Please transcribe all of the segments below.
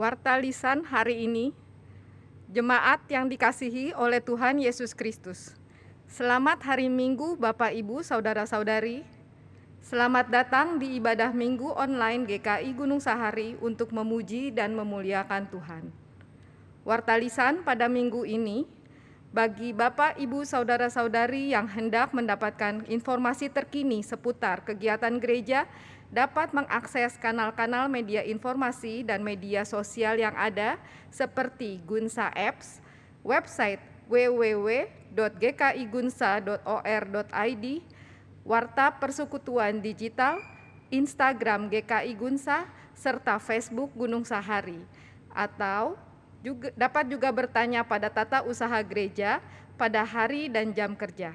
Warta lisan hari ini, jemaat yang dikasihi oleh Tuhan Yesus Kristus. Selamat hari Minggu Bapak Ibu Saudara-saudari. Selamat datang di ibadah Minggu online GKI Gunung Sahari untuk memuji dan memuliakan Tuhan. Warta lisan pada minggu ini, bagi Bapak, Ibu, Saudara-saudari yang hendak mendapatkan informasi terkini seputar kegiatan gereja, dapat mengakses kanal-kanal media informasi dan media sosial yang ada seperti Gunsa Apps, website www.gkigunsa.or.id, Warta Persekutuan Digital, Instagram GKI Gunsa, serta Facebook Gunung Sahari, atau dapat juga bertanya pada tata usaha gereja pada hari dan jam kerja.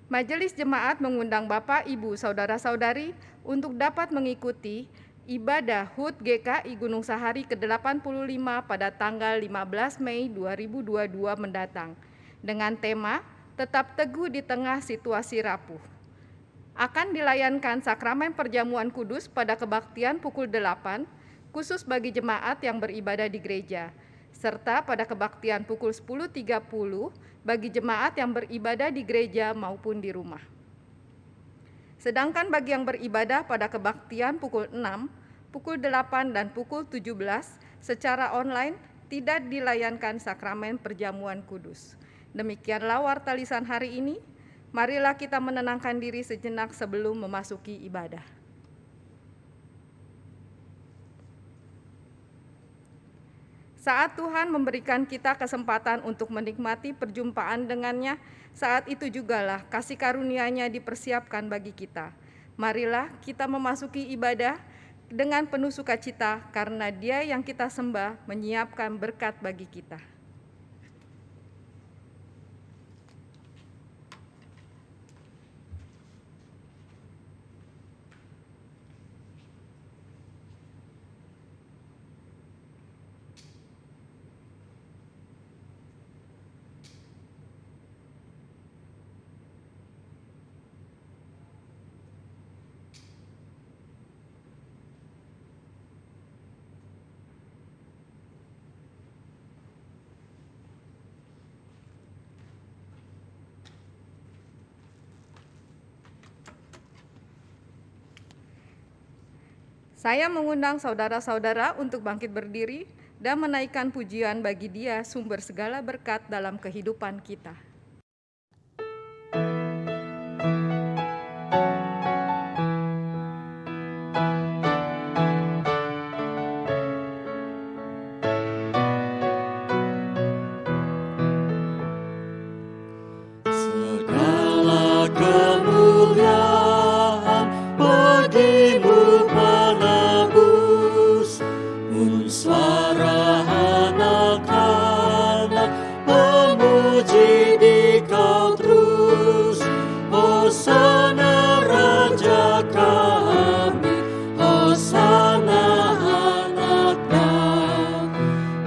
Majelis Jemaat mengundang Bapak, Ibu, Saudara-saudari untuk dapat mengikuti ibadah HUT GKI Gunung Sahari ke-85 pada tanggal 15 Mei 2022 mendatang dengan tema Tetap Teguh di Tengah Situasi Rapuh. Akan dilayankan sakramen perjamuan kudus pada kebaktian pukul 8 khusus bagi jemaat yang beribadah di gereja, serta pada kebaktian pukul 10.30 bagi jemaat yang beribadah di gereja maupun di rumah. Sedangkan bagi yang beribadah pada kebaktian pukul 6, pukul 8, dan pukul 17 secara online tidak dilayankan sakramen perjamuan kudus. Demikianlah warta lisan hari ini. Marilah kita menenangkan diri sejenak sebelum memasuki ibadah. Saat Tuhan memberikan kita kesempatan untuk menikmati perjumpaan dengannya, saat itu jugalah kasih karunia-Nya dipersiapkan bagi kita. Marilah kita memasuki ibadah dengan penuh sukacita karena Dia yang kita sembah menyiapkan berkat bagi kita. Saya mengundang saudara-saudara untuk bangkit berdiri dan menaikkan pujian bagi Dia sumber segala berkat dalam kehidupan kita. Segala kemuliaan bagimu penebus, suara anak-anak memuji di Kau terus. Hosana Raja kami, Hosana anaknya,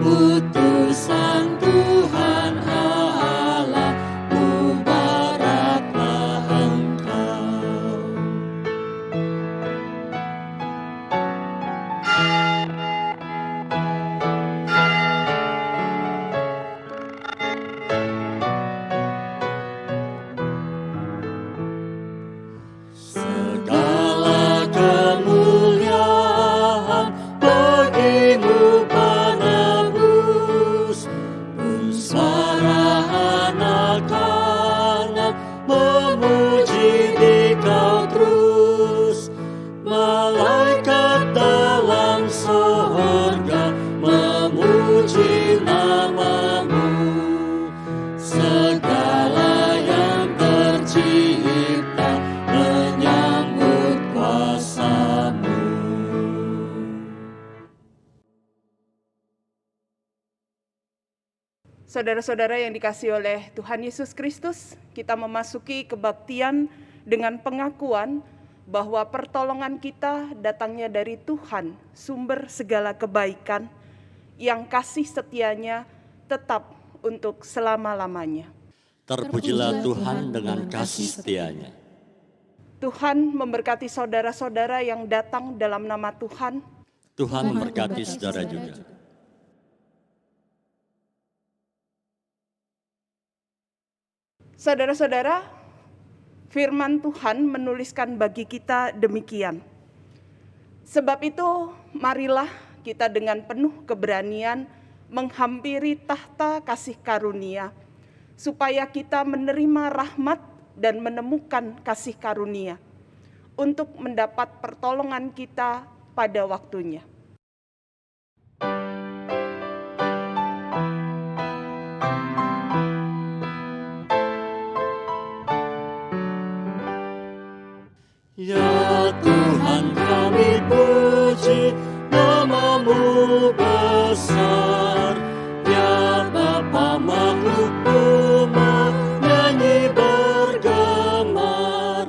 utusan Tuhan Allah, mubaraklah Engkau. Segala kemuliaan bagimu penebus, suara anak-anak memuji di Kau terus. Malaikat dalam sorga memuji nama-Mu, segala yang tercipta menyambut kuasa-Mu. Saudara-saudara yang dikasihi oleh Tuhan Yesus Kristus, kita memasuki kebaktian dengan pengakuan bahwa pertolongan kita datangnya dari Tuhan, sumber segala kebaikan, yang kasih setianya tetap untuk selama-lamanya. Terpujilah Tuhan dengan kasih setia-Nya. Tuhan memberkati saudara-saudara yang datang dalam nama Tuhan. Tuhan memberkati saudara juga. Saudara-saudara, firman Tuhan menuliskan bagi kita demikian. Sebab itu, marilah kita dengan penuh keberanian menghampiri tahta kasih karunia, supaya kita menerima rahmat dan menemukan kasih karunia untuk mendapat pertolongan kita pada waktunya. Ya Tuhan kami puji, nama-Mu besar. Ya Bapa makhlukmu menyanyi bergemar.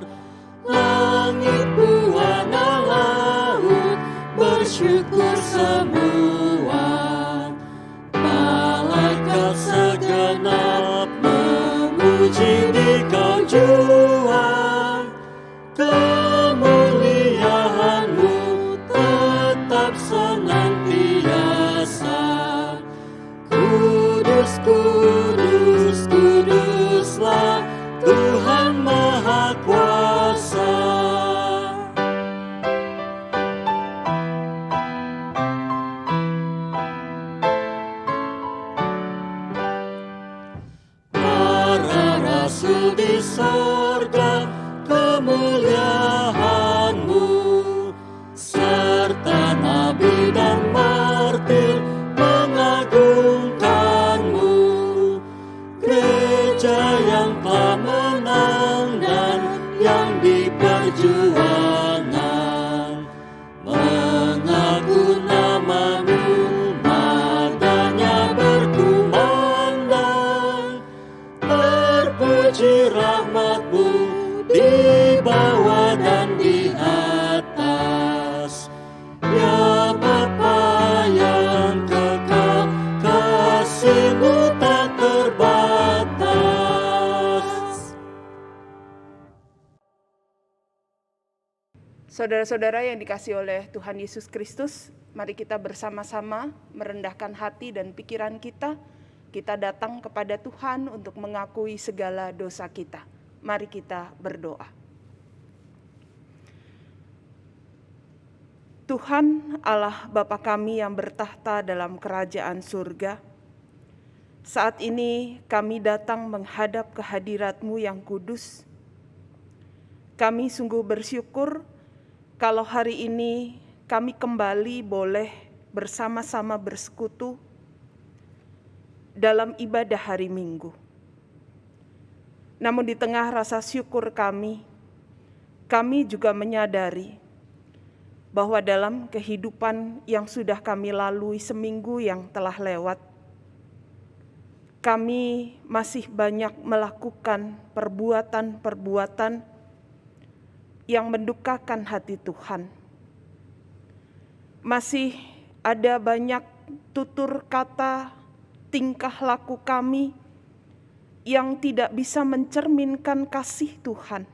Langit buana laut bersyukur semua. Malaikat segenap memuji Dikau jua. Kemuliaan-Mu tetap senantiasa. Kudus, kudus, kuduslah Tuhan Maha Kuasa. Para rasul di sorga, kemuliaan-Mu, serta nabi dan martir mengagungkan-Mu. Gereja yang telah menang dan yang di perjuangan mengaku nama-Mu, nadanya berkumandang. Terpuji rahmat-Mu di bawah dan di atas. Ya Bapa yang kekal, kasih-Mu tak terbatas. Saudara-saudara yang dikasihi oleh Tuhan Yesus Kristus, mari kita bersama-sama merendahkan hati dan pikiran kita. Kita datang kepada Tuhan untuk mengakui segala dosa kita. Mari kita berdoa. Tuhan Allah Bapa kami yang bertahta dalam kerajaan surga, saat ini kami datang menghadap kehadirat-Mu yang kudus. Kami sungguh bersyukur kalau hari ini kami kembali boleh bersama-sama bersekutu dalam ibadah hari Minggu. Namun di tengah rasa syukur kami juga menyadari bahwa dalam kehidupan yang sudah kami lalui seminggu yang telah lewat, kami masih banyak melakukan perbuatan-perbuatan yang mendukakan hati Tuhan. Masih ada banyak tutur kata, tingkah laku kami yang tidak bisa mencerminkan kasih Tuhan.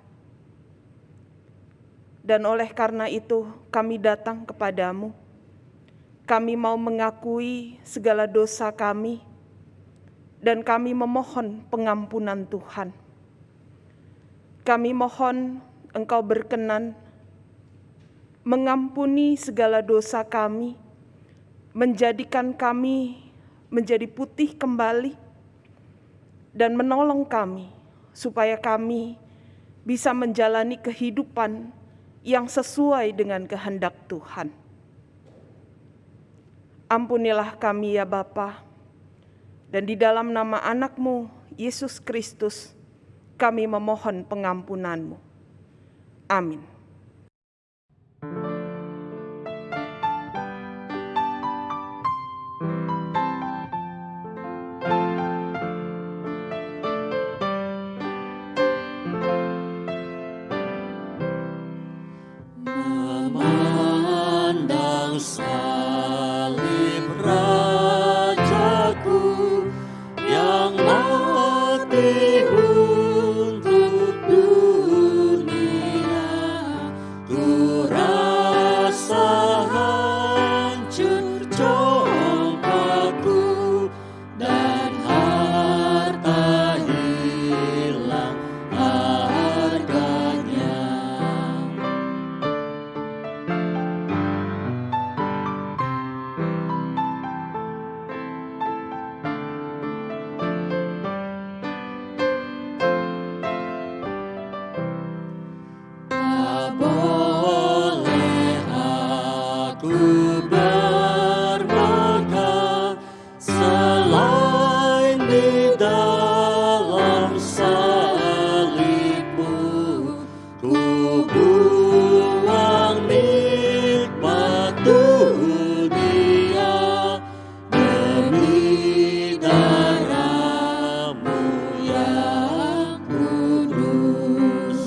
Dan oleh karena itu kami datang kepadamu. Kami mau mengakui segala dosa kami dan kami memohon pengampunan Tuhan. Kami mohon Engkau berkenan mengampuni segala dosa kami, menjadikan kami menjadi putih kembali, dan menolong kami supaya kami bisa menjalani kehidupan yang sesuai dengan kehendak Tuhan. Ampunilah kami ya Bapa, dan di dalam nama anak-Mu, Yesus Kristus, kami memohon pengampunan-Mu. Amin. Memandang salib Rajaku yang mati untuk dunia, ku boleh aku bermegah selain di dalam salibmu. Ku buang nikmat dunia demi darahmu yang kudus.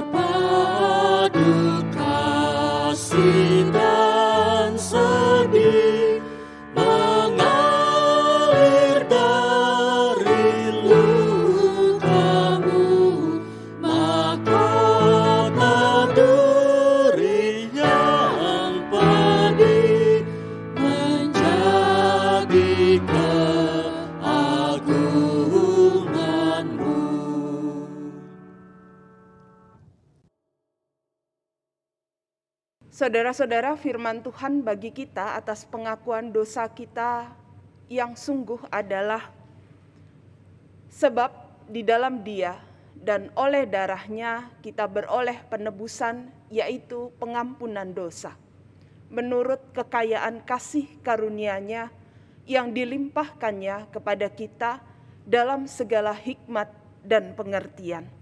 Berpadu kasih dan sedih mengalir dari lukamu, mahkota duri yang pedih menjadi keagunganmu. Saudara-saudara, firman Tuhan bagi kita atas pengakuan dosa kita yang sungguh adalah sebab di dalam Dia dan oleh darahnya kita beroleh penebusan, yaitu pengampunan dosa. Menurut kekayaan kasih karunia-Nya yang dilimpahkannya kepada kita dalam segala hikmat dan pengertian.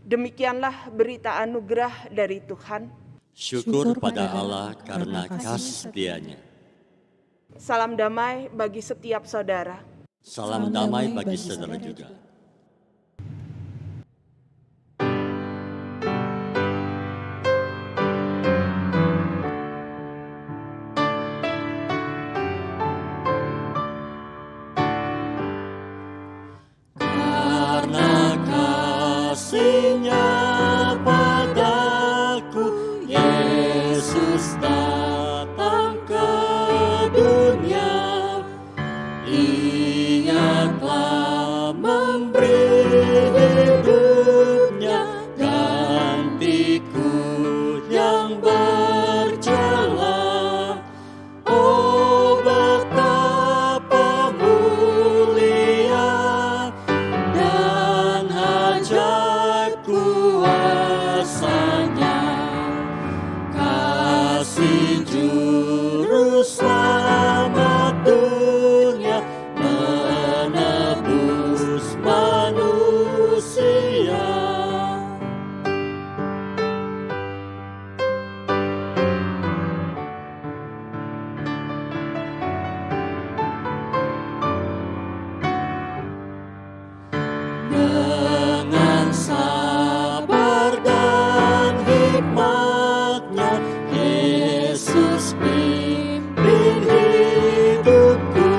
Demikianlah berita anugerah dari Tuhan. Syukur pada Allah karena kasih setianya. Salam damai bagi setiap saudara. Salam damai bagi saudara juga. Karena kasih-Nya padaku, Yesus datang ke dunia. Ia telah memberi hidupnya gantiku yang berjalan. Oh, betapa mulia dan ajaib kuasa-Nya. Kasih juru selamat dunia menebus manusia. Dengan sabar dan hikmat-Nya, Yesus pimpin hidupku.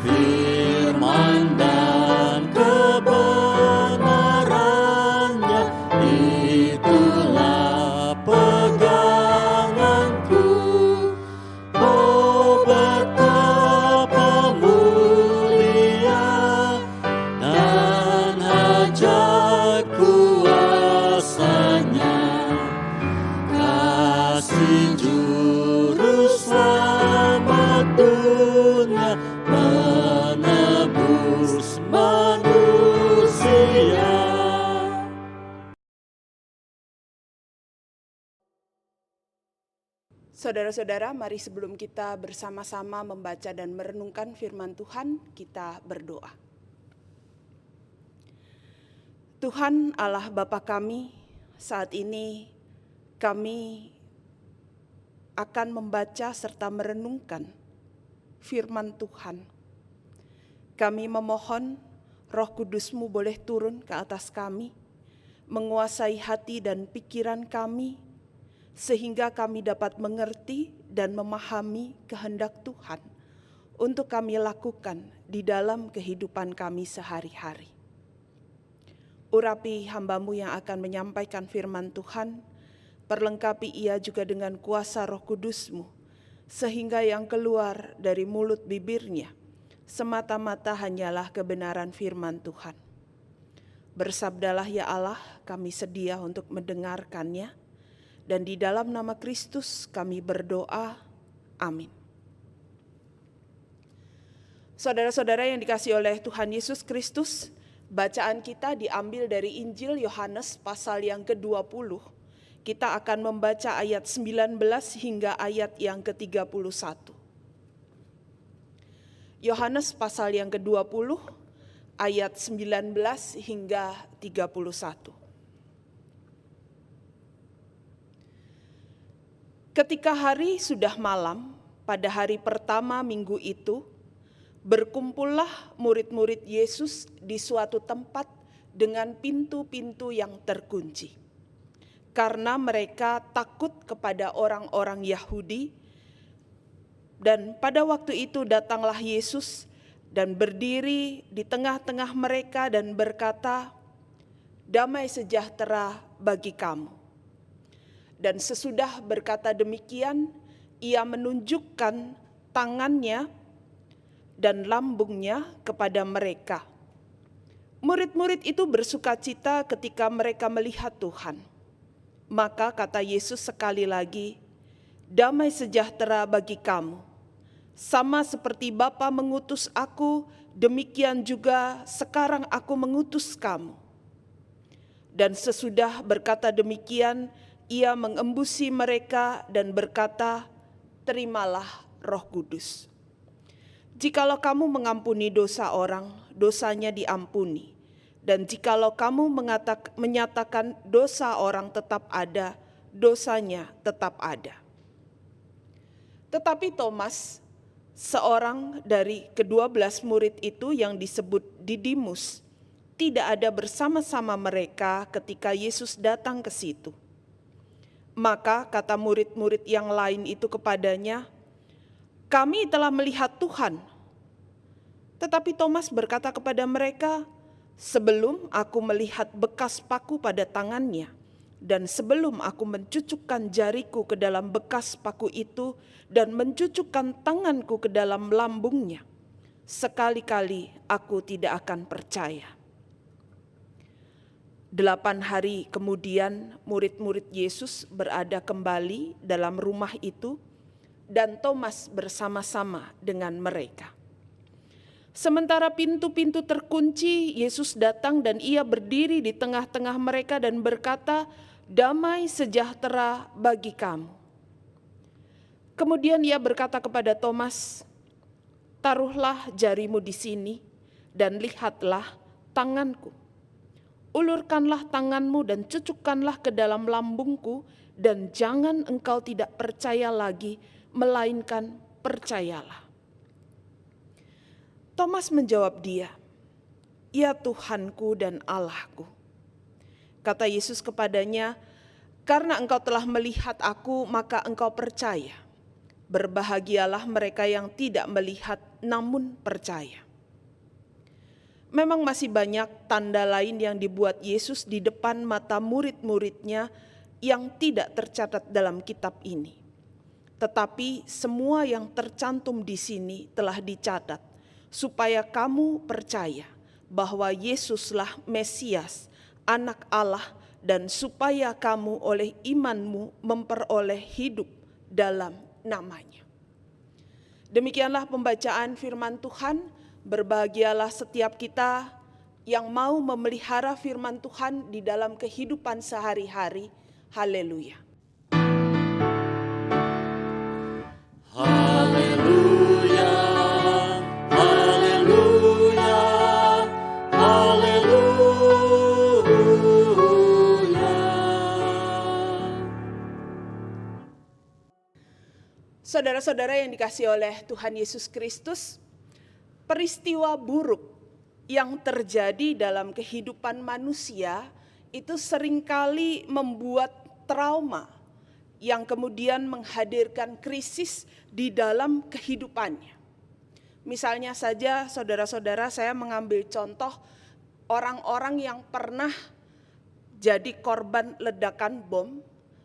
Firman dan kebenaran-Nya, itulah peganganku. Oh, betapa mulia dan ajaib kuasa-Nya. Kasih juru selamat dunia menebus manusia. Saudara-saudara, mari sebelum kita bersama-sama membaca dan merenungkan firman Tuhan, kita berdoa. Tuhan Allah Bapa kami, saat ini kami akan membaca serta merenungkan firman Tuhan. Kami memohon Roh Kudus-Mu boleh turun ke atas kami, menguasai hati dan pikiran kami, sehingga kami dapat mengerti dan memahami kehendak Tuhan untuk kami lakukan di dalam kehidupan kami sehari-hari. Urapi hamba-Mu yang akan menyampaikan firman Tuhan, perlengkapi ia juga dengan kuasa Roh Kudus-Mu, sehingga yang keluar dari mulut bibirnya semata-mata hanyalah kebenaran firman Tuhan. Bersabdalah ya Allah, kami sedia untuk mendengarkannya. Dan di dalam nama Kristus kami berdoa, amin. Saudara-saudara yang dikasihi oleh Tuhan Yesus Kristus, bacaan kita diambil dari Injil Yohanes pasal yang ke-20. Kita akan membaca ayat 19 hingga ayat yang ke-31. Yohanes pasal yang ke-20, ayat 19 hingga 31. Ketika hari sudah malam, pada hari pertama minggu itu, berkumpullah murid-murid Yesus di suatu tempat dengan pintu-pintu yang terkunci. Karena mereka takut kepada orang-orang Yahudi, dan pada waktu itu datanglah Yesus dan berdiri di tengah-tengah mereka dan berkata, "Damai sejahtera bagi kamu." Dan sesudah berkata demikian, ia menunjukkan tangannya dan lambungnya kepada mereka. Murid-murid itu bersukacita ketika mereka melihat Tuhan. Maka kata Yesus sekali lagi, "Damai sejahtera bagi kamu. Sama seperti Bapa mengutus aku, demikian juga sekarang aku mengutus kamu." Dan sesudah berkata demikian, ia mengembusi mereka dan berkata, "Terimalah Roh Kudus. Jikalau kamu mengampuni dosa orang, dosanya diampuni. Dan jikalau kamu menyatakan dosa orang tetap ada, dosanya tetap ada." Tetapi Thomas, seorang dari ke-12 murid itu yang disebut Didimus, tidak ada bersama-sama mereka ketika Yesus datang ke situ. Maka kata murid-murid yang lain itu kepadanya, "Kami telah melihat Tuhan." Tetapi Thomas berkata kepada mereka, "Sebelum aku melihat bekas paku pada tangannya, dan sebelum aku mencucukkan jariku ke dalam bekas paku itu, dan mencucukkan tanganku ke dalam lambungnya, sekali-kali aku tidak akan percaya." 8 hari kemudian murid-murid Yesus berada kembali dalam rumah itu, dan Thomas bersama-sama dengan mereka. Sementara pintu-pintu terkunci, Yesus datang dan ia berdiri di tengah-tengah mereka dan berkata, "Damai sejahtera bagi kamu." Kemudian ia berkata kepada Thomas, "Taruhlah jarimu di sini dan lihatlah tanganku. Ulurkanlah tanganmu dan cucukkanlah ke dalam lambungku, dan jangan engkau tidak percaya lagi, melainkan percayalah." Thomas menjawab dia, "Ya Tuhanku dan Allahku." Kata Yesus kepadanya, "Karena engkau telah melihat aku, maka engkau percaya. Berbahagialah mereka yang tidak melihat namun percaya." Memang masih banyak tanda lain yang dibuat Yesus di depan mata murid-muridnya yang tidak tercatat dalam kitab ini. Tetapi semua yang tercantum di sini telah dicatat, supaya kamu percaya bahwa Yesuslah Mesias, Anak Allah, dan supaya kamu oleh imanmu memperoleh hidup dalam namanya. Demikianlah pembacaan firman Tuhan. Berbahagialah setiap kita yang mau memelihara firman Tuhan di dalam kehidupan sehari-hari. Haleluya. Haleluya, haleluya, haleluya. Saudara-saudara yang dikasihi oleh Tuhan Yesus Kristus, peristiwa buruk yang terjadi dalam kehidupan manusia itu seringkali membuat trauma yang kemudian menghadirkan krisis di dalam kehidupannya. Misalnya saja saudara-saudara, saya mengambil contoh orang-orang yang pernah jadi korban ledakan bom,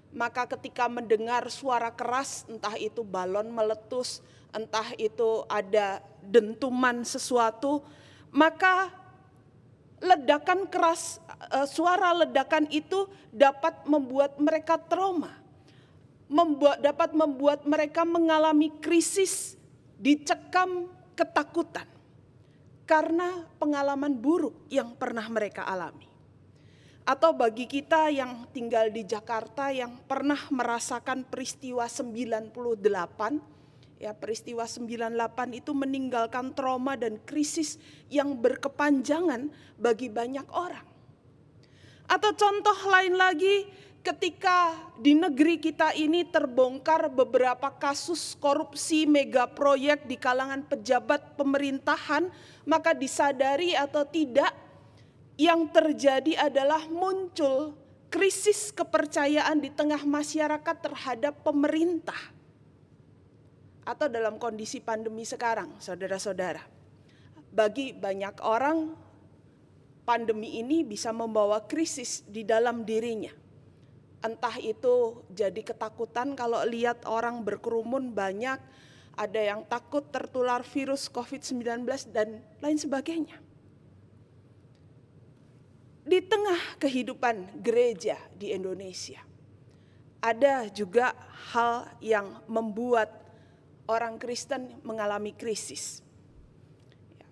maka ketika mendengar suara keras, entah itu balon meletus, entah itu ada dentuman sesuatu, maka ledakan keras, suara ledakan itu dapat membuat mereka trauma. dapat membuat mereka mengalami krisis, dicekam ketakutan karena pengalaman buruk yang pernah mereka alami. Atau bagi kita yang tinggal di Jakarta yang pernah merasakan peristiwa 98, ya peristiwa 98 itu meninggalkan trauma dan krisis yang berkepanjangan bagi banyak orang. Atau contoh lain lagi, ketika di negeri kita ini terbongkar beberapa kasus korupsi mega proyek di kalangan pejabat pemerintahan, maka disadari atau tidak, yang terjadi adalah muncul krisis kepercayaan di tengah masyarakat terhadap pemerintah. Atau dalam kondisi pandemi sekarang, saudara-saudara, bagi banyak orang pandemi ini bisa membawa krisis di dalam dirinya. Entah itu jadi ketakutan kalau lihat orang berkerumun banyak, ada yang takut tertular virus COVID-19 dan lain sebagainya. Di tengah kehidupan gereja di Indonesia, ada juga hal yang membuat orang Kristen mengalami krisis.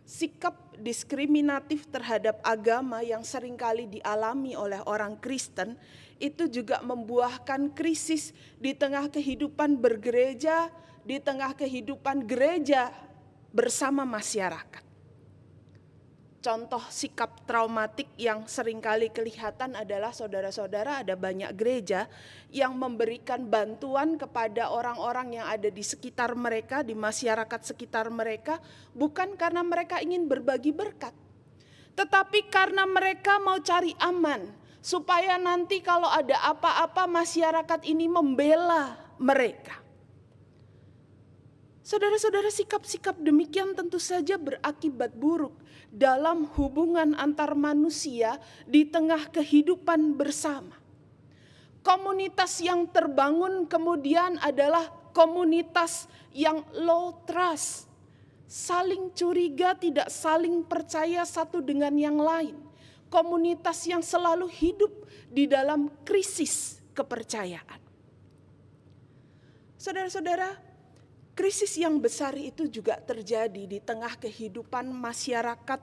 Sikap diskriminatif terhadap agama yang seringkali dialami oleh orang Kristen itu juga membuahkan krisis di tengah kehidupan bergereja, di tengah kehidupan gereja bersama masyarakat. Contoh sikap traumatik yang seringkali kelihatan adalah saudara-saudara, ada banyak gereja yang memberikan bantuan kepada orang-orang yang ada di sekitar mereka, di masyarakat sekitar mereka, bukan karena mereka ingin berbagi berkat, tetapi karena mereka mau cari aman, supaya nanti kalau ada apa-apa masyarakat ini membela mereka. Saudara-saudara, sikap-sikap demikian tentu saja berakibat buruk dalam hubungan antar manusia di tengah kehidupan bersama. Komunitas yang terbangun kemudian adalah komunitas yang low trust, saling curiga, tidak saling percaya satu dengan yang lain. Komunitas yang selalu hidup di dalam krisis kepercayaan. Saudara-saudara, krisis yang besar itu juga terjadi di tengah kehidupan masyarakat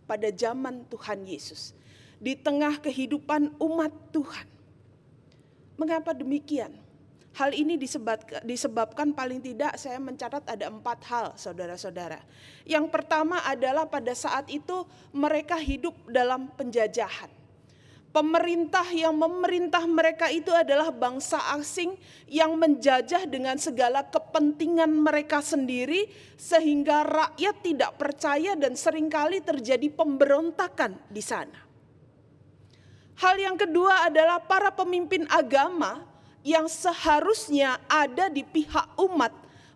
pada zaman Tuhan Yesus. Di tengah kehidupan umat Tuhan. Mengapa demikian? Hal ini disebabkan paling tidak saya mencatat ada 4 hal, saudara-saudara. Yang pertama adalah pada saat itu mereka hidup dalam penjajahan. Pemerintah yang memerintah mereka itu adalah bangsa asing yang menjajah dengan segala kepentingan mereka sendiri, sehingga rakyat tidak percaya dan seringkali terjadi pemberontakan di sana. Hal yang kedua adalah para pemimpin agama yang seharusnya ada di pihak umat,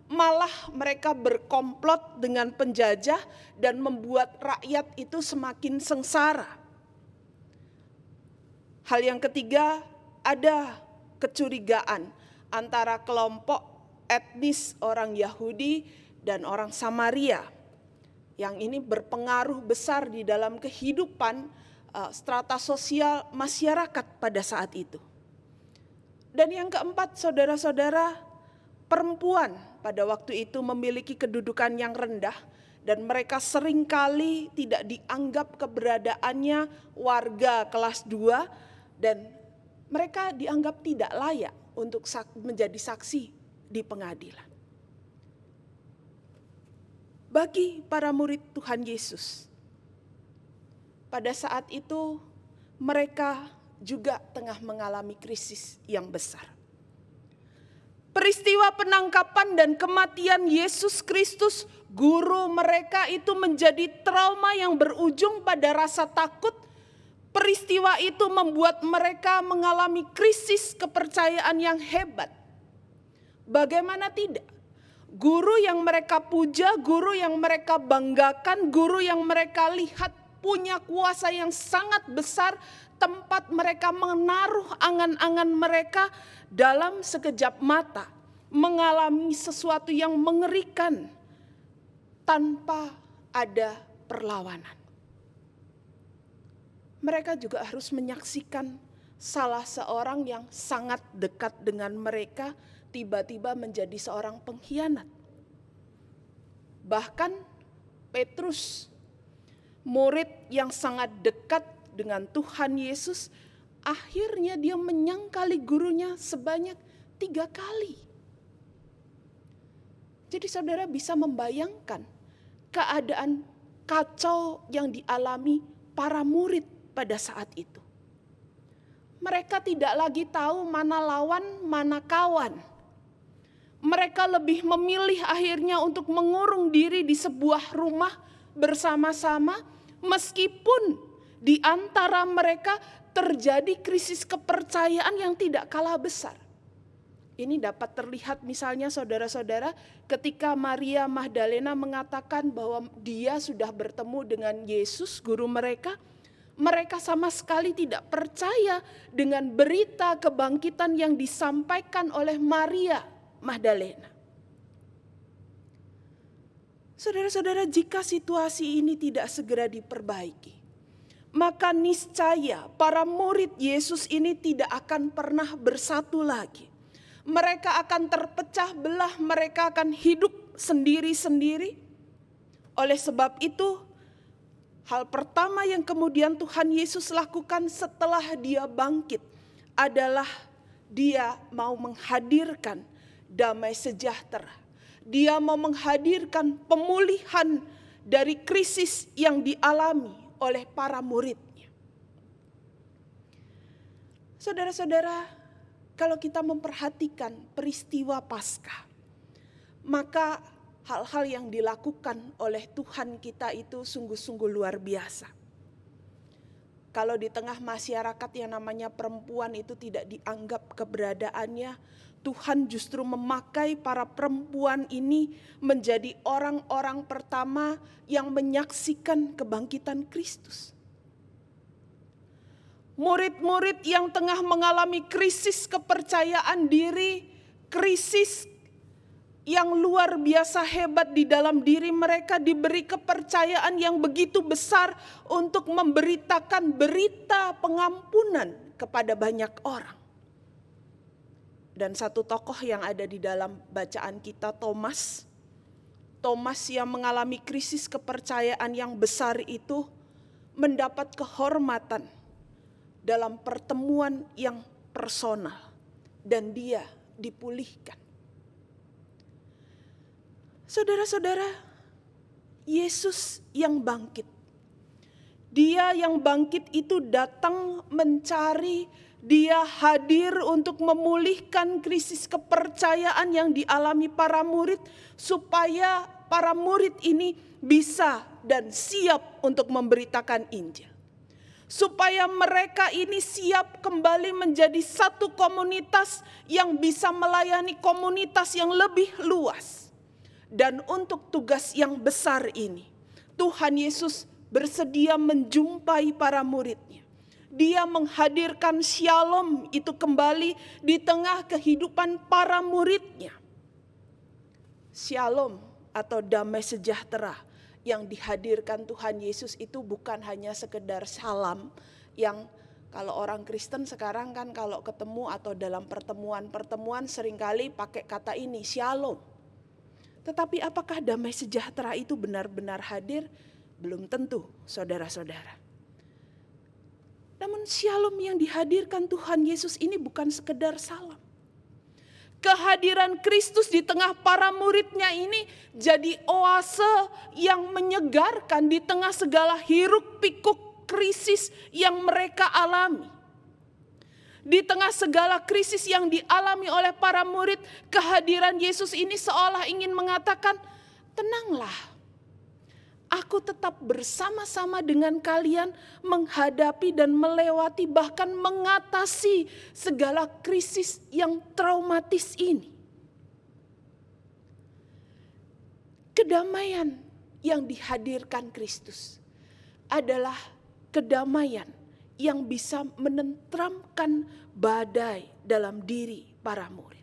malah mereka berkomplot dengan penjajah dan membuat rakyat itu semakin sengsara. Hal yang ketiga, ada kecurigaan antara kelompok etnis orang Yahudi dan orang Samaria. Yang ini berpengaruh besar di dalam kehidupan strata sosial masyarakat pada saat itu. Dan yang keempat, saudara-saudara, perempuan pada waktu itu memiliki kedudukan yang rendah dan mereka seringkali tidak dianggap keberadaannya warga kelas 2 dan mereka dianggap tidak layak untuk menjadi saksi di pengadilan. Bagi para murid Tuhan Yesus, pada saat itu mereka juga tengah mengalami krisis yang besar. Peristiwa penangkapan dan kematian Yesus Kristus, guru mereka itu menjadi trauma yang berujung pada rasa takut. Peristiwa itu membuat mereka mengalami krisis kepercayaan yang hebat. Bagaimana tidak? Guru yang mereka puja, guru yang mereka banggakan, guru yang mereka lihat punya kuasa yang sangat besar, tempat mereka menaruh angan-angan mereka, dalam sekejap mata mengalami sesuatu yang mengerikan tanpa ada perlawanan. Mereka juga harus menyaksikan salah seorang yang sangat dekat dengan mereka tiba-tiba menjadi seorang pengkhianat. Bahkan Petrus, murid yang sangat dekat dengan Tuhan Yesus, akhirnya dia menyangkali gurunya sebanyak 3 kali. Jadi saudara bisa membayangkan keadaan kacau yang dialami para murid pada saat itu. Mereka tidak lagi tahu mana lawan, mana kawan. Mereka lebih memilih akhirnya untuk mengurung diri di sebuah rumah bersama-sama, meskipun di antara mereka terjadi krisis kepercayaan yang tidak kalah besar. Ini dapat terlihat misalnya saudara-saudara ketika Maria Magdalena mengatakan bahwa dia sudah bertemu dengan Yesus, guru mereka. Mereka sama sekali tidak percaya dengan berita kebangkitan yang disampaikan oleh Maria Magdalena. Saudara-saudara, jika situasi ini tidak segera diperbaiki, maka niscaya para murid Yesus ini tidak akan pernah bersatu lagi. Mereka akan terpecah belah, mereka akan hidup sendiri-sendiri. Oleh sebab itu, hal pertama yang kemudian Tuhan Yesus lakukan setelah dia bangkit adalah dia mau menghadirkan damai sejahtera. Dia mau menghadirkan pemulihan dari krisis yang dialami oleh para muridnya. Saudara-saudara, kalau kita memperhatikan peristiwa Paskah, maka hal-hal yang dilakukan oleh Tuhan kita itu sungguh-sungguh luar biasa. Kalau di tengah masyarakat yang namanya perempuan itu tidak dianggap keberadaannya, Tuhan justru memakai para perempuan ini menjadi orang-orang pertama yang menyaksikan kebangkitan Kristus. Murid-murid yang tengah mengalami krisis kepercayaan diri, krisis yang luar biasa hebat di dalam diri mereka, diberi kepercayaan yang begitu besar untuk memberitakan berita pengampunan kepada banyak orang. Dan satu tokoh yang ada di dalam bacaan kita, Thomas yang mengalami krisis kepercayaan yang besar itu mendapat kehormatan dalam pertemuan yang personal dan dia dipulihkan. Saudara-saudara, Yesus yang bangkit. Dia yang bangkit itu datang mencari, dia hadir untuk memulihkan krisis kepercayaan yang dialami para murid, supaya para murid ini bisa dan siap untuk memberitakan Injil. Supaya mereka ini siap kembali menjadi satu komunitas yang bisa melayani komunitas yang lebih luas. Dan untuk tugas yang besar ini, Tuhan Yesus bersedia menjumpai para muridnya. Dia menghadirkan shalom itu kembali di tengah kehidupan para muridnya. Shalom atau damai sejahtera yang dihadirkan Tuhan Yesus itu bukan hanya sekedar salam yang kalau orang Kristen sekarang kan kalau ketemu atau dalam pertemuan-pertemuan seringkali pakai kata ini, shalom. Tetapi apakah damai sejahtera itu benar-benar hadir? Belum tentu, saudara-saudara. Namun shalom yang dihadirkan Tuhan Yesus ini bukan sekedar salam. Kehadiran Kristus di tengah para muridnya ini jadi oase yang menyegarkan di tengah segala hiruk pikuk krisis yang mereka alami. Di tengah segala krisis yang dialami oleh para murid, kehadiran Yesus ini seolah ingin mengatakan, tenanglah. Aku tetap bersama-sama dengan kalian menghadapi dan melewati bahkan mengatasi segala krisis yang traumatis ini. Kedamaian yang dihadirkan Kristus adalah kedamaian yang bisa menenteramkan badai dalam diri para murid.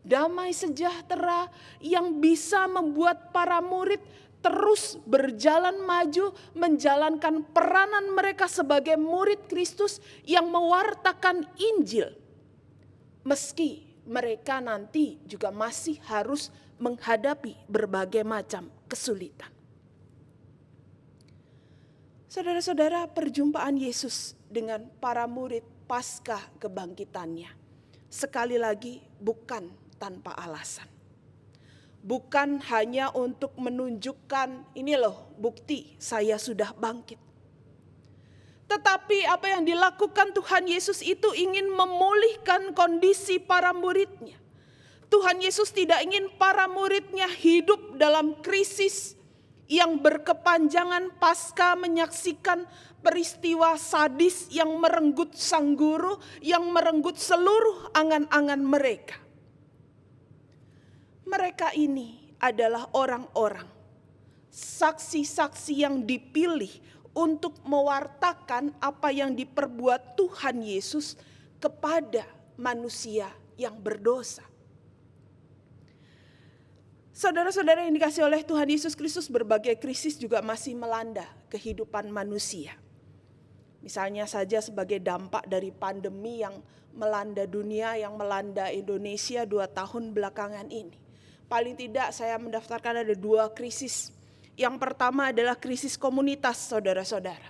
Damai sejahtera yang bisa membuat para murid terus berjalan maju menjalankan peranan mereka sebagai murid Kristus yang mewartakan Injil. Meski mereka nanti juga masih harus menghadapi berbagai macam kesulitan. Saudara-saudara, perjumpaan Yesus dengan para murid pasca kebangkitannya sekali lagi bukan tanpa alasan. Bukan hanya untuk menunjukkan, ini loh bukti saya sudah bangkit. Tetapi apa yang dilakukan Tuhan Yesus itu ingin memulihkan kondisi para muridnya. Tuhan Yesus tidak ingin para muridnya hidup dalam krisis yang berkepanjangan pasca menyaksikan peristiwa sadis yang merenggut sang guru, yang merenggut seluruh angan-angan mereka. Mereka ini adalah orang-orang, saksi-saksi yang dipilih untuk mewartakan apa yang diperbuat Tuhan Yesus kepada manusia yang berdosa. Saudara-saudara yang dikasihi oleh Tuhan Yesus Kristus, berbagai krisis juga masih melanda kehidupan manusia. Misalnya saja sebagai dampak dari pandemi yang melanda dunia, yang melanda Indonesia 2 tahun belakangan ini. Paling tidak saya mendaftarkan ada 2 krisis. Yang pertama adalah krisis komunitas, saudara-saudara.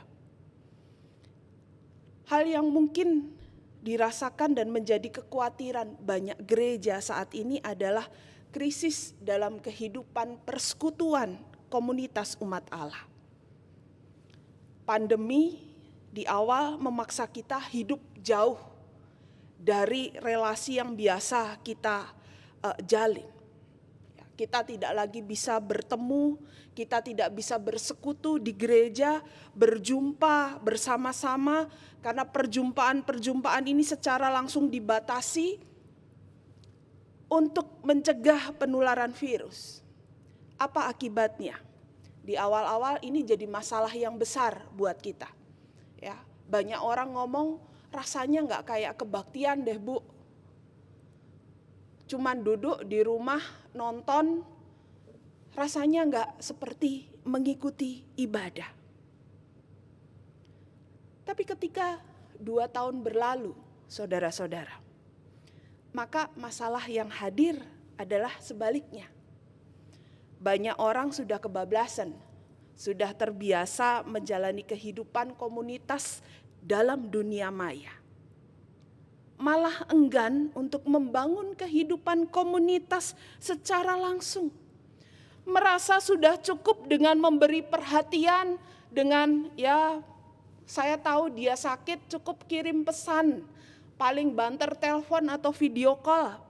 Hal yang mungkin dirasakan dan menjadi kekhawatiran banyak gereja saat ini adalah krisis dalam kehidupan persekutuan komunitas umat Allah. Pandemi di awal memaksa kita hidup jauh dari relasi yang biasa kita jalin. Kita tidak lagi bisa bertemu, kita tidak bisa bersekutu di gereja, berjumpa bersama-sama, karena perjumpaan-perjumpaan ini secara langsung dibatasi untuk mencegah penularan virus. Apa akibatnya? Di awal-awal ini jadi masalah yang besar buat kita. Ya, banyak orang ngomong rasanya nggak kayak kebaktian deh Bu. Cuman duduk di rumah nonton, rasanya nggak seperti mengikuti ibadah. Tapi ketika 2 tahun berlalu, saudara-saudara, maka masalah yang hadir adalah sebaliknya. Banyak orang sudah kebablasan, sudah terbiasa menjalani kehidupan komunitas dalam dunia maya. Malah enggan untuk membangun kehidupan komunitas secara langsung. Merasa sudah cukup dengan memberi perhatian, dengan ya saya tahu dia sakit cukup kirim pesan. Paling banter telepon atau video call.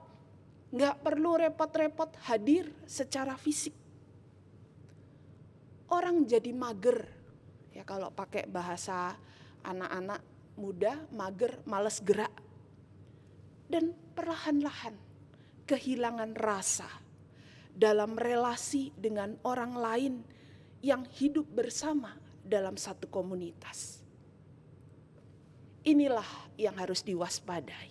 Nggak perlu repot-repot hadir secara fisik. Orang jadi mager. Ya kalau pakai bahasa anak-anak muda, mager, malas gerak. Dan perlahan-lahan kehilangan rasa dalam relasi dengan orang lain yang hidup bersama dalam satu komunitas. Inilah yang harus diwaspadai.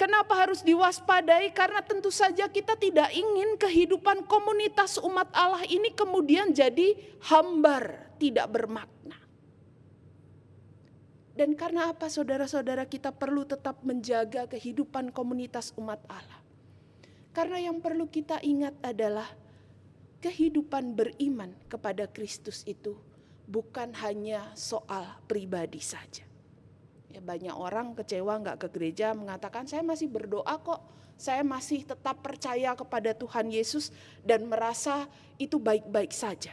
Kenapa harus diwaspadai? Karena tentu saja kita tidak ingin kehidupan komunitas umat Allah ini kemudian jadi hambar, tidak bermakna. Dan karena apa saudara-saudara kita perlu tetap menjaga kehidupan komunitas umat Allah? Karena yang perlu kita ingat adalah kehidupan beriman kepada Kristus itu bukan hanya soal pribadi saja. Ya, banyak orang kecewa nggak ke gereja mengatakan saya masih berdoa kok, saya masih tetap percaya kepada Tuhan Yesus dan merasa itu baik-baik saja.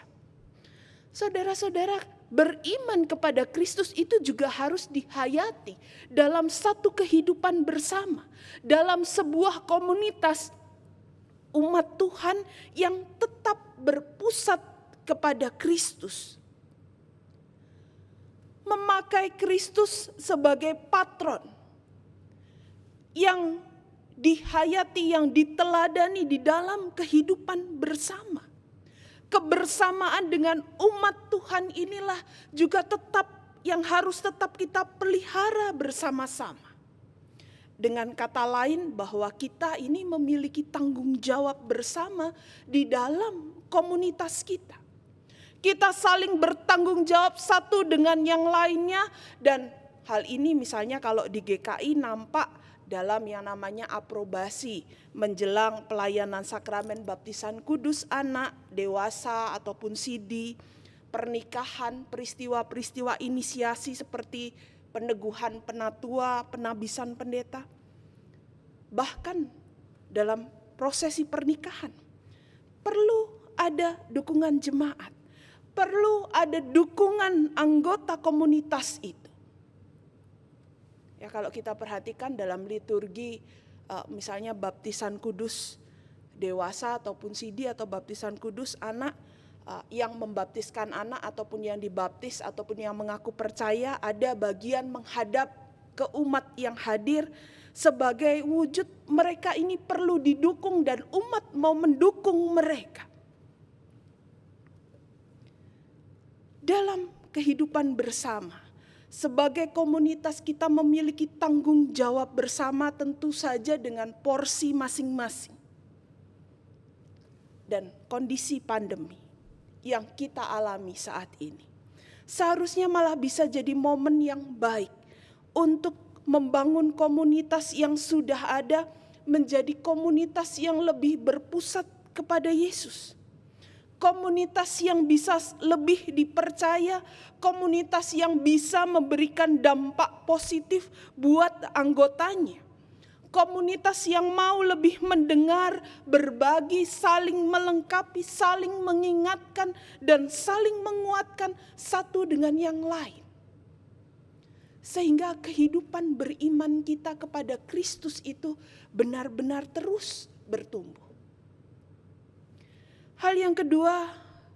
Saudara-saudara, beriman kepada Kristus itu juga harus dihayati dalam satu kehidupan bersama, dalam sebuah komunitas umat Tuhan yang tetap berpusat kepada Kristus. Memakai Kristus sebagai patron yang dihayati, yang diteladani di dalam kehidupan bersama. Kebersamaan dengan umat Tuhan inilah juga tetap yang harus tetap kita pelihara bersama-sama. Dengan kata lain bahwa kita ini memiliki tanggung jawab bersama di dalam komunitas kita. Kita saling bertanggung jawab satu dengan yang lainnya dan Hal ini misalnya kalau di GKI nampak dalam yang namanya aprobasi menjelang pelayanan sakramen baptisan kudus anak, dewasa ataupun sidi, pernikahan, peristiwa-peristiwa inisiasi seperti peneguhan penatua, penabisan pendeta. Bahkan dalam prosesi pernikahan perlu ada dukungan jemaat, perlu ada dukungan anggota komunitas itu. Ya, kalau kita perhatikan dalam liturgi misalnya baptisan kudus dewasa ataupun sidi atau baptisan kudus anak, yang membaptiskan anak ataupun yang dibaptis ataupun yang mengaku percaya, ada bagian menghadap ke umat yang hadir sebagai wujud mereka ini perlu didukung dan umat mau mendukung mereka. Dalam kehidupan bersama, sebagai komunitas kita memiliki tanggung jawab bersama, tentu saja dengan porsi masing-masing. Dan kondisi pandemi yang kita alami saat ini seharusnya malah bisa jadi momen yang baik untuk membangun komunitas yang sudah ada menjadi komunitas yang lebih berpusat kepada Yesus. Komunitas yang bisa lebih dipercaya, komunitas yang bisa memberikan dampak positif buat anggotanya. Komunitas yang mau lebih mendengar, berbagi, saling melengkapi, saling mengingatkan, dan saling menguatkan satu dengan yang lain. Sehingga kehidupan beriman kita kepada Kristus itu benar-benar terus bertumbuh. Hal yang kedua,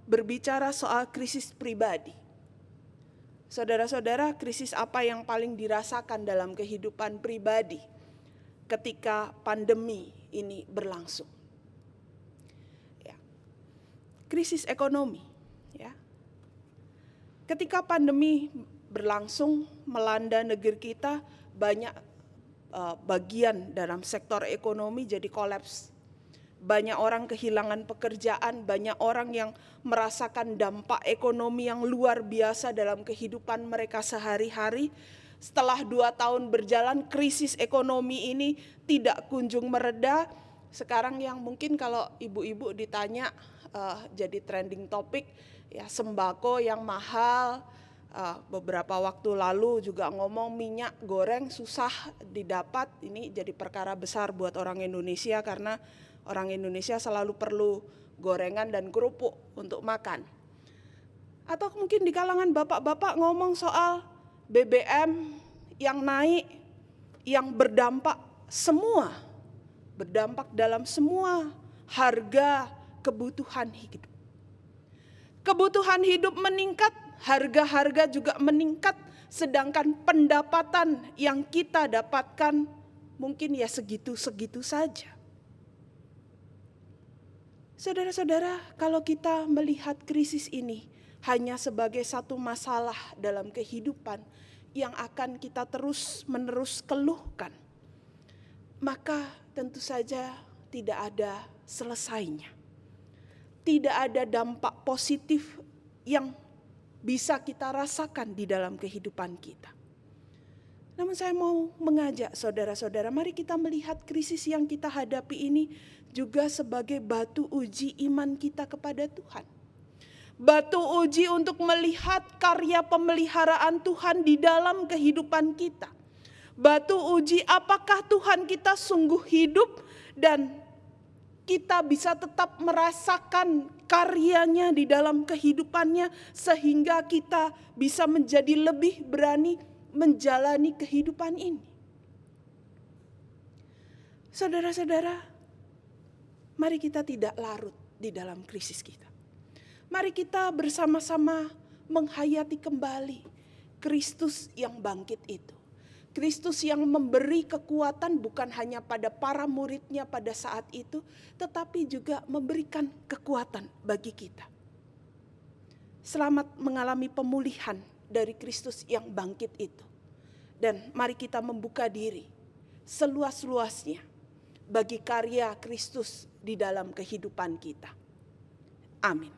berbicara soal krisis pribadi. Saudara-saudara, krisis apa yang paling dirasakan dalam kehidupan pribadi ketika pandemi ini berlangsung? Ya, krisis ekonomi. Ya. Ketika pandemi berlangsung melanda negeri kita, banyak bagian dalam sektor ekonomi jadi kolaps. Banyak orang kehilangan pekerjaan, banyak orang yang merasakan dampak ekonomi yang luar biasa dalam kehidupan mereka sehari-hari. Setelah 2 tahun berjalan, krisis ekonomi ini tidak kunjung mereda. Sekarang yang mungkin kalau ibu-ibu ditanya jadi trending topik, ya sembako yang mahal. Beberapa waktu lalu juga ngomong minyak goreng susah didapat. Ini jadi perkara besar buat orang Indonesia karena orang Indonesia selalu perlu gorengan dan kerupuk untuk makan. Atau mungkin di kalangan bapak-bapak ngomong soal BBM yang naik, yang berdampak dalam semua harga kebutuhan hidup. Kebutuhan hidup meningkat, harga-harga juga meningkat, sedangkan pendapatan yang kita dapatkan mungkin ya segitu-segitu saja. Saudara-saudara, kalau kita melihat krisis ini hanya sebagai satu masalah dalam kehidupan yang akan kita terus-menerus keluhkan, maka tentu saja tidak ada selesainya. Tidak ada dampak positif yang bisa kita rasakan di dalam kehidupan kita. Namun saya mau mengajak saudara-saudara, mari kita melihat krisis yang kita hadapi ini juga sebagai batu uji iman kita kepada Tuhan. Batu uji untuk melihat karya pemeliharaan Tuhan di dalam kehidupan kita. Batu uji apakah Tuhan kita sungguh hidup dan kita bisa tetap merasakan karyanya di dalam kehidupannya sehingga kita bisa menjadi lebih berani menjalani kehidupan ini. Saudara-saudara, mari kita tidak larut di dalam krisis kita. Mari kita bersama-sama menghayati kembali Kristus yang bangkit itu. Kristus yang memberi kekuatan bukan hanya pada para muridnya pada saat itu, tetapi juga memberikan kekuatan bagi kita. Selamat mengalami pemulihan dari Kristus yang bangkit itu. Dan mari kita membuka diri seluas-luasnya bagi karya Kristus di dalam kehidupan kita. Amin.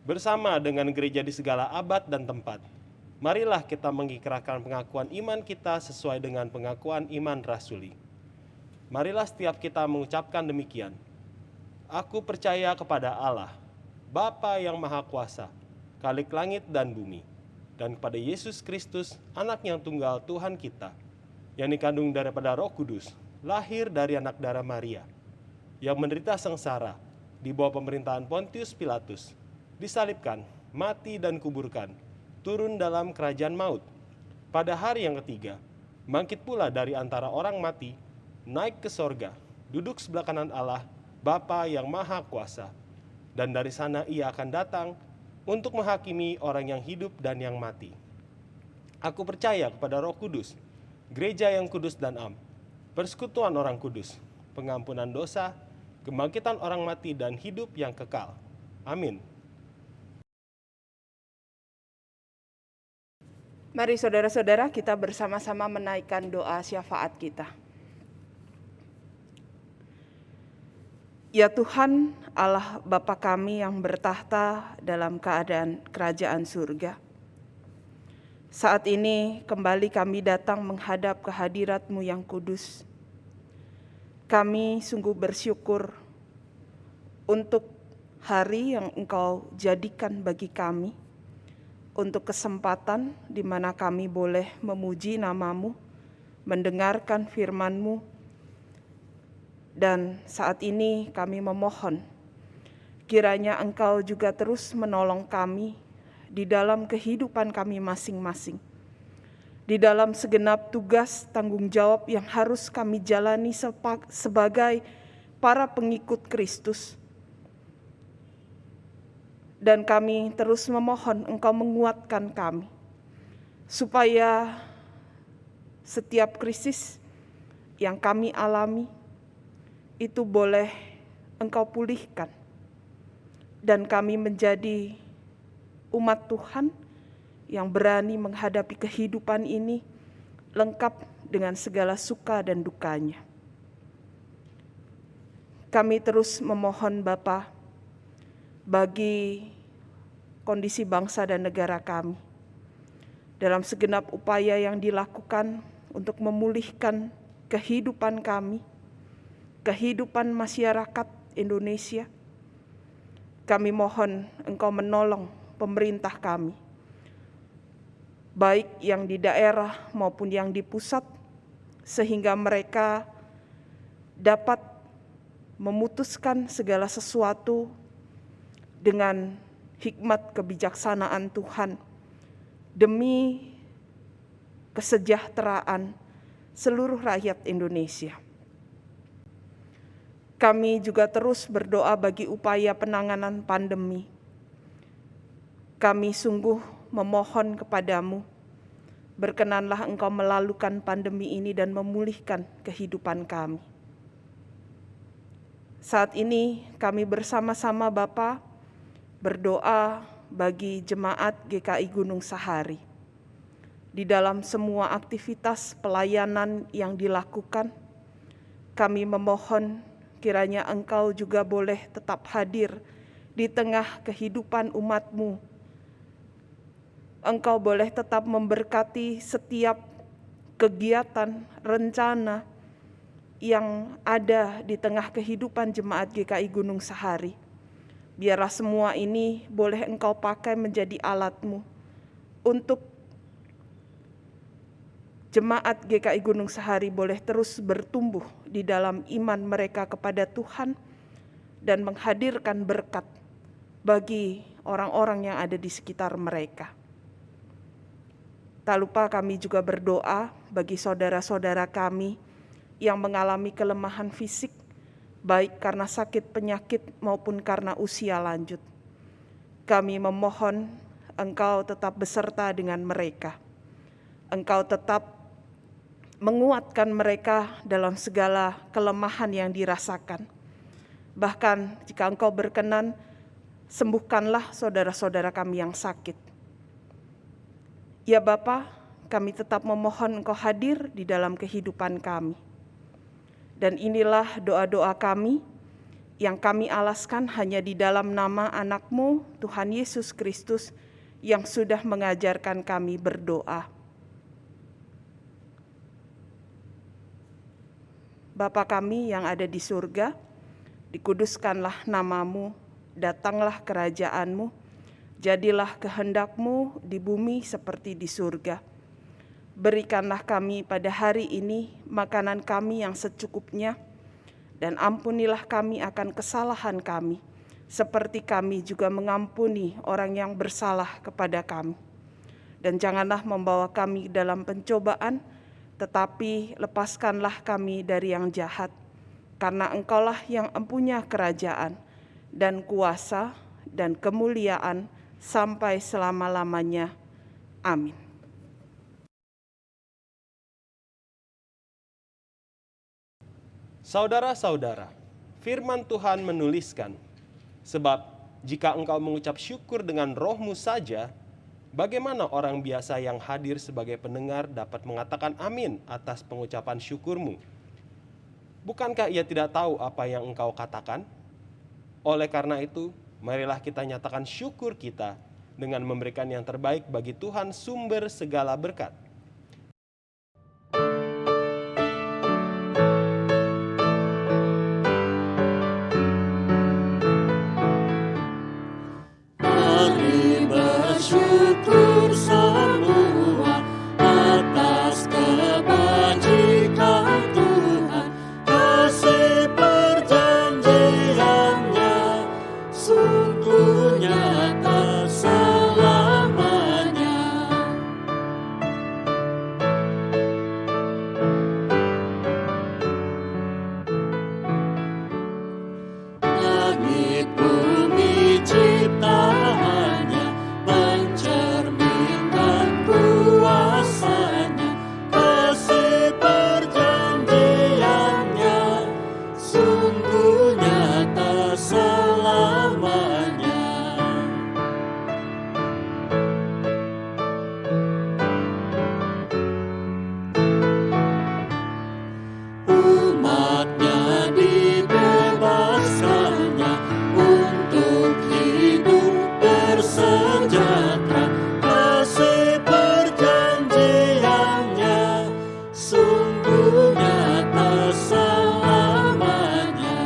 bersama dengan gereja di segala abad dan tempat. Marilah kita mengikrarkan pengakuan iman kita sesuai dengan pengakuan iman rasuli. Marilah setiap kita mengucapkan demikian. Aku percaya kepada Allah, Bapa yang Maha Kuasa, Khalik langit dan bumi, dan kepada Yesus Kristus, Anak yang tunggal Tuhan kita, yang dikandung daripada Roh Kudus, lahir dari anak darah Maria, yang menderita sengsara di bawah pemerintahan Pontius Pilatus, disalibkan, mati dan kuburkan, turun dalam kerajaan maut. Pada hari yang ketiga, bangkit pula dari antara orang mati, naik ke sorga, duduk sebelah kanan Allah, Bapa yang Maha Kuasa. Dan dari sana ia akan datang untuk menghakimi orang yang hidup dan yang mati. Aku percaya kepada Roh Kudus, gereja yang kudus dan am, persekutuan orang kudus, pengampunan dosa, kebangkitan orang mati dan hidup yang kekal. Amin. Mari saudara-saudara kita bersama-sama menaikkan doa syafaat kita. Ya Tuhan, Allah Bapa kami yang bertahta dalam keadaan kerajaan surga. Saat ini kembali kami datang menghadap kehadirat-Mu yang kudus. Kami sungguh bersyukur untuk hari yang Engkau jadikan bagi kami, untuk kesempatan di mana kami boleh memuji nama-Mu, mendengarkan firman-Mu, dan saat ini kami memohon, kiranya Engkau juga terus menolong kami di dalam kehidupan kami masing-masing, di dalam segenap tugas tanggung jawab yang harus kami jalani sebagai para pengikut Kristus. Dan kami terus memohon Engkau menguatkan kami, supaya setiap krisis yang kami alami itu boleh Engkau pulihkan, dan kami menjadi umat Tuhan yang berani menghadapi kehidupan ini lengkap dengan segala suka dan dukanya. Kami terus memohon Bapa bagi kondisi bangsa dan negara kami, dalam segenap upaya yang dilakukan untuk memulihkan kehidupan kami, kehidupan masyarakat Indonesia. Kami mohon Engkau menolong pemerintah kami, baik yang di daerah maupun yang di pusat, sehingga mereka dapat memutuskan segala sesuatu dengan hikmat kebijaksanaan Tuhan demi kesejahteraan seluruh rakyat Indonesia. Kami juga terus berdoa bagi upaya penanganan pandemi. Kami sungguh memohon kepadamu, berkenanlah Engkau melalukan pandemi ini dan memulihkan kehidupan kami. Saat ini kami bersama-sama Bapa berdoa bagi jemaat GKI Gunung Sahari. Di dalam semua aktivitas pelayanan yang dilakukan, kami memohon kiranya Engkau juga boleh tetap hadir di tengah kehidupan umat-Mu. Engkau boleh tetap memberkati setiap kegiatan, rencana yang ada di tengah kehidupan jemaat GKI Gunung Sahari. Biarlah semua ini boleh Engkau pakai menjadi alat-Mu untuk jemaat GKI Gunung Sahari boleh terus bertumbuh di dalam iman mereka kepada Tuhan dan menghadirkan berkat bagi orang-orang yang ada di sekitar mereka. Tak lupa kami juga berdoa bagi saudara-saudara kami yang mengalami kelemahan fisik, baik karena sakit penyakit maupun karena usia lanjut. Kami memohon Engkau tetap beserta dengan mereka. Engkau tetap menguatkan mereka dalam segala kelemahan yang dirasakan. Bahkan jika Engkau berkenan, sembuhkanlah saudara-saudara kami yang sakit. Ya Bapa, kami tetap memohon Engkau hadir di dalam kehidupan kami. Dan inilah doa-doa kami yang kami alaskan hanya di dalam nama anak-Mu, Tuhan Yesus Kristus, yang sudah mengajarkan kami berdoa. Bapa kami yang ada di surga, dikuduskanlah nama-Mu, datanglah kerajaan-Mu, jadilah kehendak-Mu di bumi seperti di surga. Berikanlah kami pada hari ini makanan kami yang secukupnya, dan ampunilah kami akan kesalahan kami, seperti kami juga mengampuni orang yang bersalah kepada kami. Dan janganlah membawa kami dalam pencobaan, tetapi lepaskanlah kami dari yang jahat. Karena Engkaulah yang empunya kerajaan, dan kuasa, dan kemuliaan, sampai selama-lamanya. Amin. Saudara-saudara, firman Tuhan menuliskan, sebab jika engkau mengucap syukur dengan rohmu saja, bagaimana orang biasa yang hadir sebagai pendengar dapat mengatakan amin atas pengucapan syukurmu? Bukankah ia tidak tahu apa yang engkau katakan? Oleh karena itu, marilah kita nyatakan syukur kita dengan memberikan yang terbaik bagi Tuhan sumber segala berkat. Mari bersyukur semua atas kebajikan Tuhan, kasih perjanjiannya sungguh nyata selamanya. Langit bumi ciptaannya mencerminkan kuasanya, kasih perjanjiannya sungguh nyata selamanya. Umatnya dibebaskannya untuk hidup bersejahtera, kasih perjanjiannya sungguh nyata selamanya.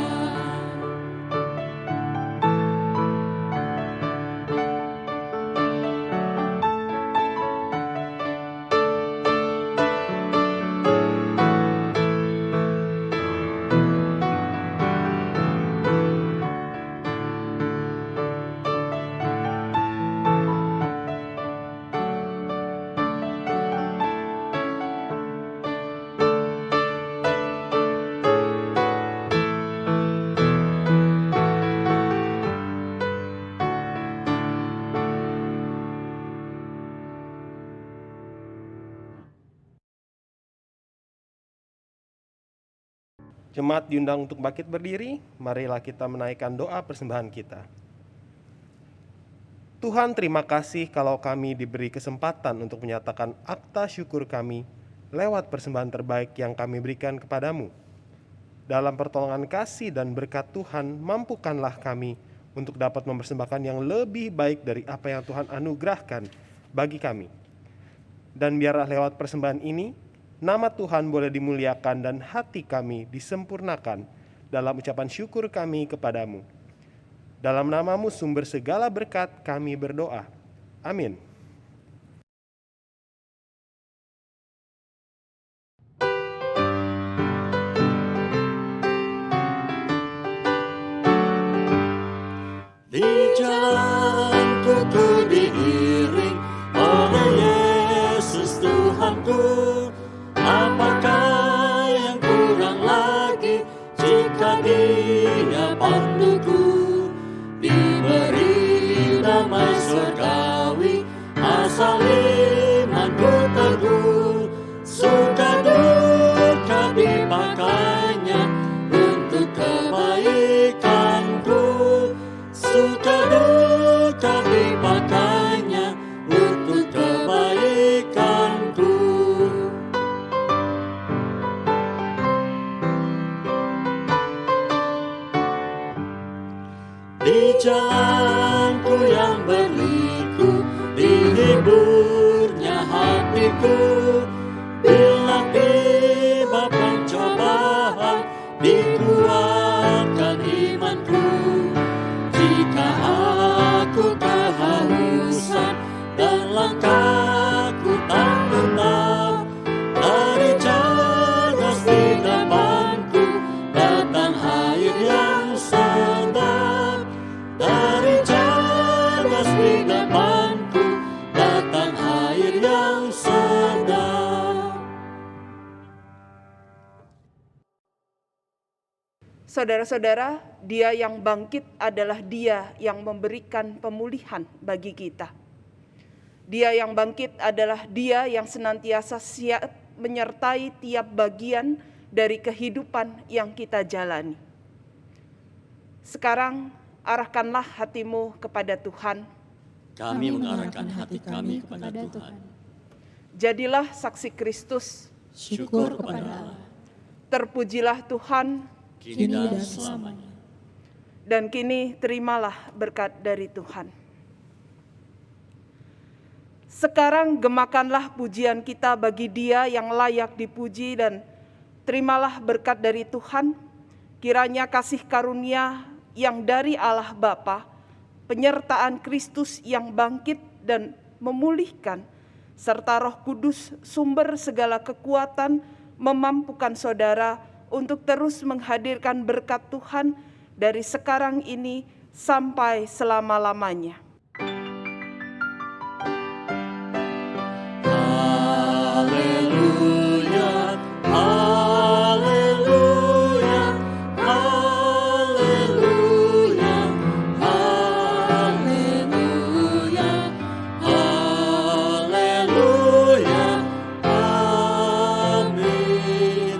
Jemaat diundang untuk bangkit berdiri, marilah kita menaikkan doa persembahan kita. Tuhan, terima kasih kalau kami diberi kesempatan untuk menyatakan akta syukur kami lewat persembahan terbaik yang kami berikan kepadamu. Dalam pertolongan kasih dan berkat Tuhan, mampukanlah kami untuk dapat mempersembahkan yang lebih baik dari apa yang Tuhan anugerahkan bagi kami. Dan biarlah lewat persembahan ini, nama Tuhan boleh dimuliakan dan hati kami disempurnakan dalam ucapan syukur kami kepadamu. Dalam namamu sumber segala berkat kami berdoa. Amin. Di jalanku ku diiring oleh Yesus Tuhanku. Apakah yang kurang lagi jika Dia panduku? Diberi damai surgawi, asal imanku teguh. Suka duka dipakainya untuk kebaikanku. Suka duka dipakainya untuk kebaikanku. Saudara-saudara, Dia yang bangkit adalah Dia yang memberikan pemulihan bagi kita. Dia yang bangkit adalah Dia yang senantiasa siap menyertai tiap bagian dari kehidupan yang kita jalani. Sekarang, arahkanlah hatimu kepada Tuhan. Kami mengarahkan hati kami kepada Tuhan. Jadilah saksi Kristus. Syukur kepada Allah, Terpujilah Tuhan, kini dan selamanya. dan kini terimalah berkat dari Tuhan. Sekarang gemakanlah pujian kita bagi Dia yang layak dipuji, dan terimalah berkat dari Tuhan. Kiranya kasih karunia yang dari Allah Bapa, penyertaan Kristus yang bangkit dan memulihkan, serta Roh Kudus sumber segala kekuatan memampukan saudara untuk terus menghadirkan berkat Tuhan dari sekarang ini sampai selama-lamanya. Haleluya, haleluya, haleluya, haleluya, haleluya, amin, amin, amin.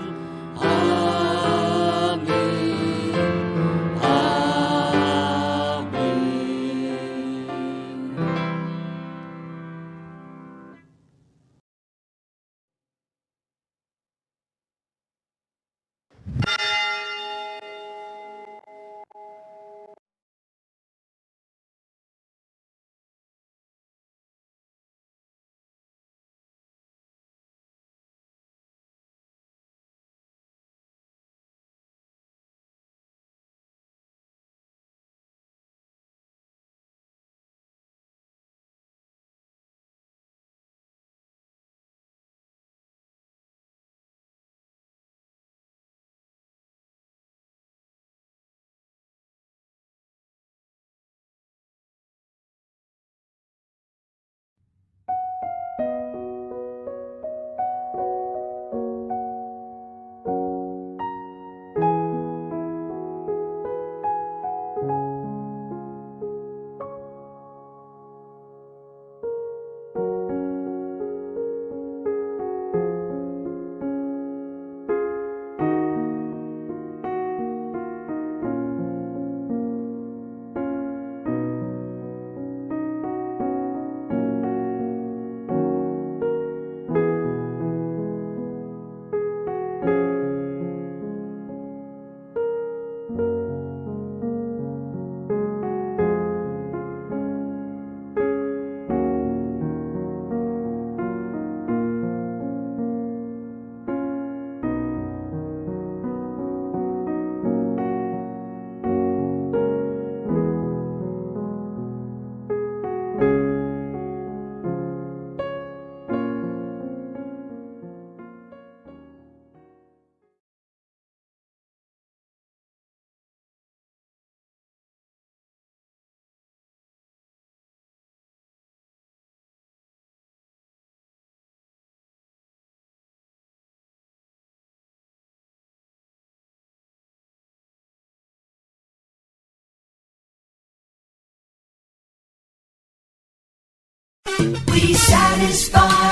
We satisfy